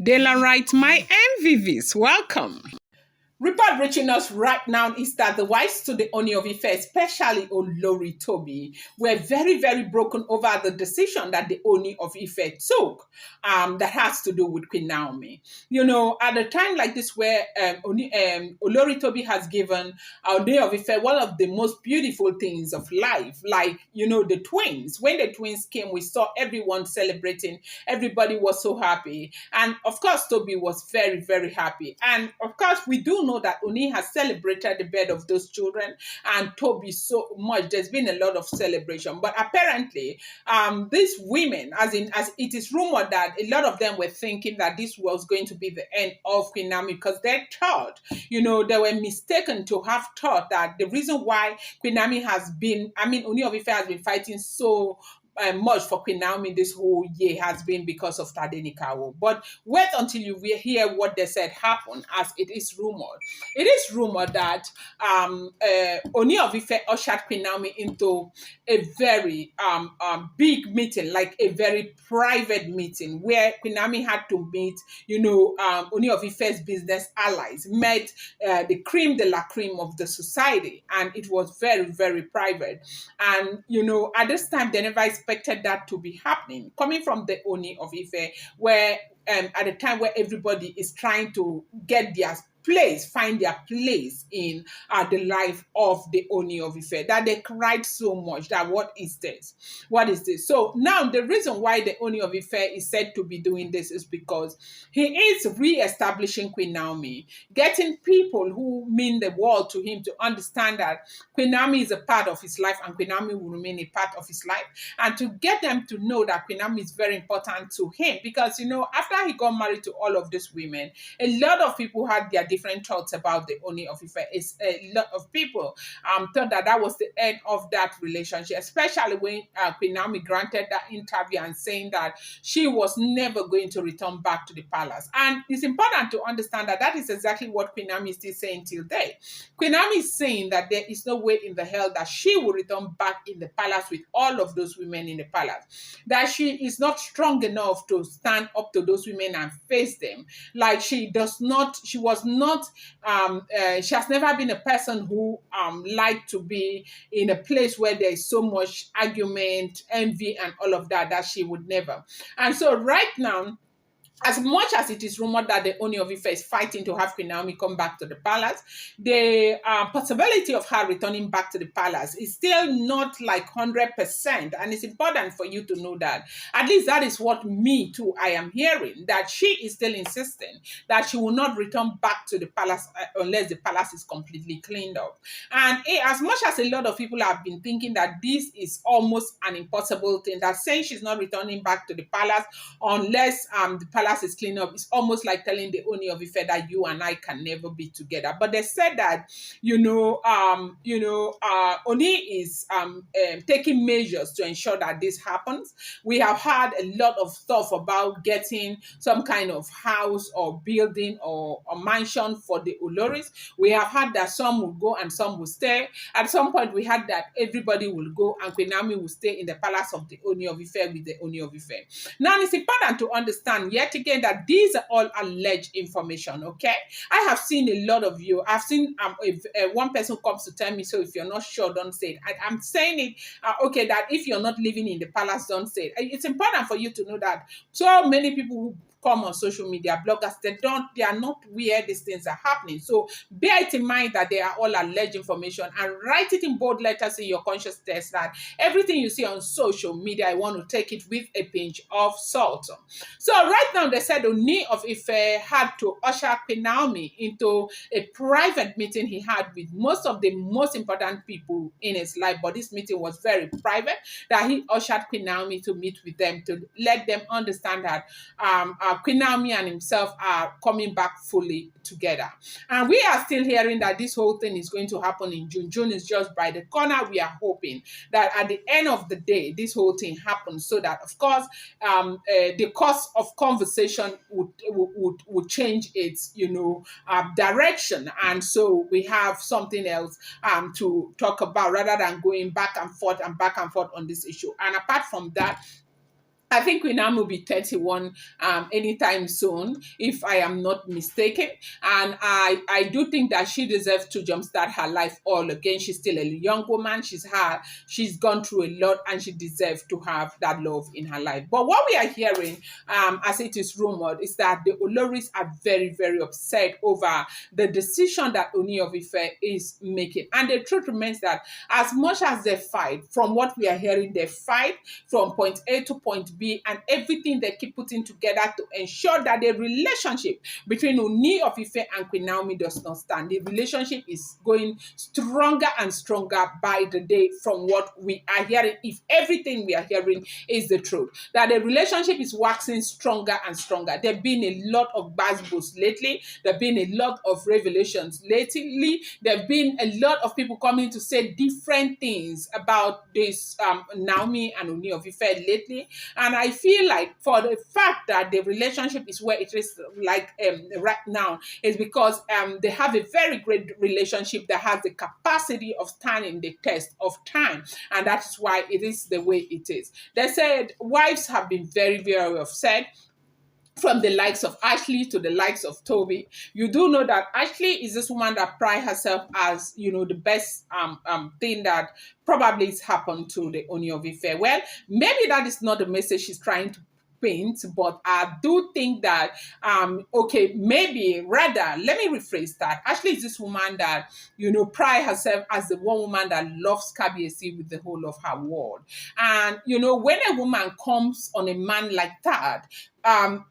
De la right, my MVVs, welcome. Report reaching us right now is that the wives to the Ooni of Ife, especially Olori Tobi, were very, very broken over the decision that the Ooni of Ife took that has to do with Queen Naomi. You know, at a time like this where Olori Tobi has given Ooni of Ife one of the most beautiful things of life, like, you know, the twins. When the twins came, we saw everyone celebrating. Everybody was so happy. And of course, Tobi was very, very happy. And of course, we do know that Oni has celebrated the birth of those children and Tobi so much. There's been a lot of celebration. But apparently, these women, as it is rumored that a lot of them were thinking that this was going to be the end of Queen Naomi because they thought, you know, they were mistaken to have thought that the reason why Queen Naomi has been, Ooni of Ife has been fighting so much for Queen Naomi this whole year has been because of Tadenikawo. But wait until you hear what they said happened, as it is rumored. It is rumored that Ooni of Ife ushered Queen Naomi into a very big meeting, like a very private meeting, where Queen Naomi had to meet, you know, Ooni of Ife's business allies, met the cream de la cream of the society, and it was very, very private. And, you know, at this time, they never expected that to be happening, coming from the Ooni of Ife, where at a time where everybody is trying to get their find their place in the life of the Ooni of Ife, that they cried so much that what is this? What is this? So now the reason why the Ooni of Ife is said to be doing this is because he is re-establishing Queen Naomi, getting people who mean the world to him to understand that Queen Naomi is a part of his life and Queen Naomi will remain a part of his life, and to get them to know that Queen Naomi is very important to him because, you know, after he got married to all of these women, a lot of people had their different thoughts about the Ooni of Ife. A lot of people thought that that was the end of that relationship, especially when Queen Naomi granted that interview and saying that she was never going to return back to the palace. And it's important to understand that that is exactly what Queen Naomi is still saying till today. Queen Naomi is saying that there is no way in the hell that she will return back in the palace with all of those women in the palace, that she is not strong enough to stand up to those women and face them. Like she was not she has never been a person who liked to be in a place where there is so much argument, envy, and all of that, that she would never. And so right now, as much as it is rumored that the Ooni of Ife is fighting to have Queen Naomi come back to the palace, the possibility of her returning back to the palace is still not like 100%. And it's important for you to know that. At least that is what me too, I am hearing, that she is still insisting that she will not return back to the palace unless the palace is completely cleaned up. And as much as a lot of people have been thinking that this is almost an impossible thing, that saying she's not returning back to the palace unless the palace is clean up, it's almost like telling the Ooni of Ife that you and I can never be together. But they said that, Ooni is taking measures to ensure that this happens. We have had a lot of stuff about getting some kind of house or building or a mansion for the Oloris. We have had that some will go and some will stay. At some point, we had that everybody will go and Queen Naomi will stay in the palace of the Ooni of Ife with the Ooni of Ife. Now, it's important to understand yet again that these are all alleged information, okay? I have seen a lot of you. I've seen if one person comes to tell me, so if you're not sure, don't say it. I'm saying it, okay, that if you're not living in the palace, don't say it. It's important for you to know that so many people who come on social media, bloggers, they are not where these things are happening. So bear it in mind that they are all alleged information and write it in bold letters in your consciousness that everything you see on social media, I want to take it with a pinch of salt. So right now they said Ooni of Ife had to usher Queen Naomi into a private meeting he had with most of the most important people in his life. But this meeting was very private, that he ushered Queen Naomi to meet with them, to let them understand that Queen Naomi and himself are coming back fully together. And we are still hearing that this whole thing is going to happen in June. June is just by the corner. We are hoping that at the end of the day, this whole thing happens so that, of course, the course of conversation would change its, direction. And so we have something else to talk about rather than going back and forth on this issue. And apart from that, I think Queen Anne will be 31 anytime soon, if I am not mistaken. And I do think that she deserves to jumpstart her life all again. She's still a young woman. She's gone through a lot, and she deserves to have that love in her life. But what we are hearing, as it is rumored, is that the Oloris are very, very upset over the decision that Ooni of Ife is making. And the truth remains that as much as they fight, from what we are hearing, they fight from point A to point B, and everything they keep putting together to ensure that the relationship between Ooni of Ife and Queen Naomi does not stand. The relationship is going stronger and stronger by the day, from what we are hearing, if everything we are hearing is the truth. That the relationship is waxing stronger and stronger. There have been a lot of buzz lately. There have been a lot of revelations lately. There have been a lot of people coming to say different things about this Naomi and Ooni of Ife lately. And I feel like, for the fact that the relationship is where it is like right now, is because they have a very great relationship that has the capacity of standing the test of time. And that is why it is the way it is. They said wives have been very, very upset, from the likes of Ashley to the likes of Toby. You do know that Ashley is this woman that prides herself as, the best thing that probably has happened to the Ooni of Ife. Well, maybe that is not the message she's trying to paint, but I do think that okay, maybe rather, let me rephrase that. Ashley is this woman that, pride herself as the one woman that loves KBC with the whole of her world. And when a woman comes on a man like that,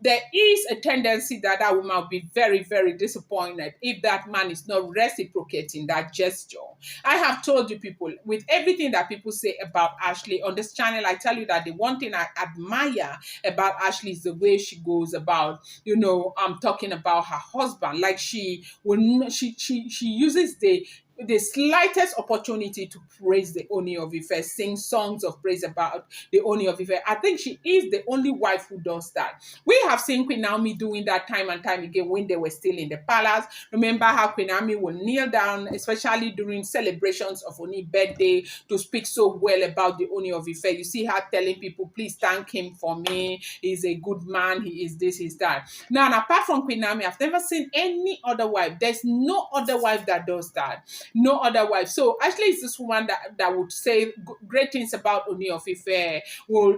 there is a tendency that that woman will be very, very disappointed if that man is not reciprocating that gesture. I have told you people, with everything that people say about Ashley on this channel, I tell you that the one thing I admire about Ashley is the way she goes about, talking about her husband. Like she uses the slightest opportunity to praise the Ooni of Ife, sing songs of praise about the Ooni of Ife. I think she is the only wife who does that. We have seen Queen Naomi doing that time and time again when they were still in the palace. Remember how Queen Naomi will kneel down, especially during celebrations of Ooni's birthday, to speak so well about the Ooni of Ife. You see her telling people, please thank him for me. He's a good man. He is this, he's that. Now, and apart from Queen Naomi, I've never seen any other wife. There's no other wife that does that. No other wife. So Ashley is this woman that would say great things about Ooni of Ife, will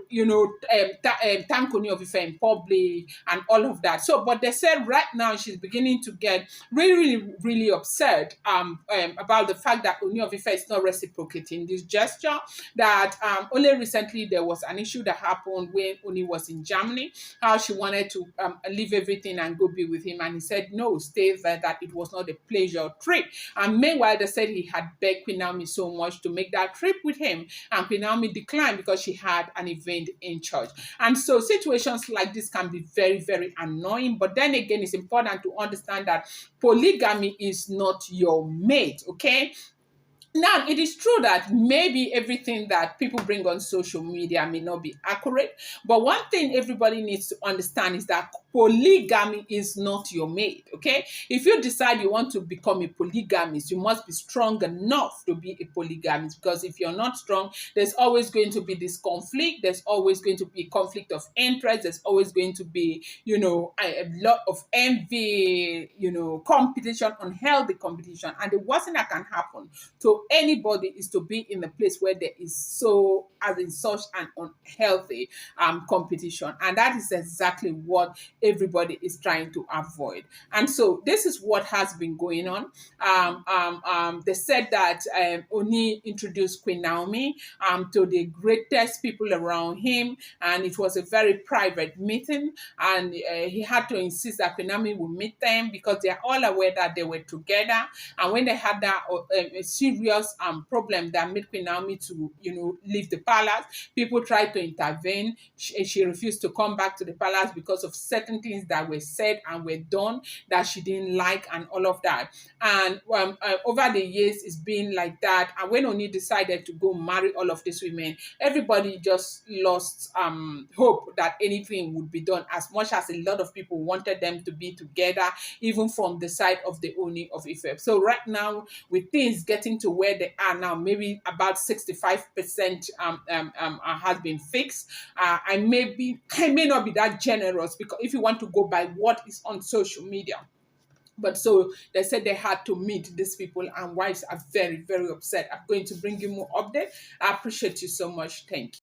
thank Ooni of Ife in public and all of that. So, but they said right now she's beginning to get really, really, really upset about the fact that Ooni of Ife is not reciprocating this gesture. That only recently there was an issue that happened when Ooni was in Germany, how she wanted to leave everything and go be with him, and he said no, stay there. That it was not a pleasure trip. And meanwhile, they said he had begged Queen Naomi so much to make that trip with him, and Queen Naomi declined because she had an event in church. And so situations like this can be very, very annoying. But then again, it's important to understand that polygamy is not your mate, okay? Now, it is true that maybe everything that people bring on social media may not be accurate, but one thing everybody needs to understand is that polygamy is not your mate, okay? If you decide you want to become a polygamist, you must be strong enough to be a polygamist, because if you're not strong, there's always going to be this conflict, there's always going to be conflict of interest, there's always going to be, a lot of envy, competition, unhealthy competition, and the worst thing that can happen to anybody is to be in a place where there is such an unhealthy competition, and that is exactly what everybody is trying to avoid. And so this is what has been going on. They said that Oni introduced Queen Naomi to the greatest people around him, and it was a very private meeting, and he had to insist that Queen Naomi would meet them because they are all aware that they were together. And when they had that serious problem that made Queen Naomi to leave the palace, people tried to intervene. She refused to come back to the palace because of certain certain things that were said and were done that she didn't like and all of that. And over the years, it's been like that. And when Oni decided to go marry all of these women, everybody just lost hope that anything would be done, as much as a lot of people wanted them to be together, even from the side of the Oni of Ife. So right now, with things getting to where they are now, maybe about 65% has been fixed. I may not be that generous, because if you want to go by what is on social media. But so they said they had to meet these people, and wives are very, very upset. I'm going to bring you more update. I appreciate you so much. Thank you.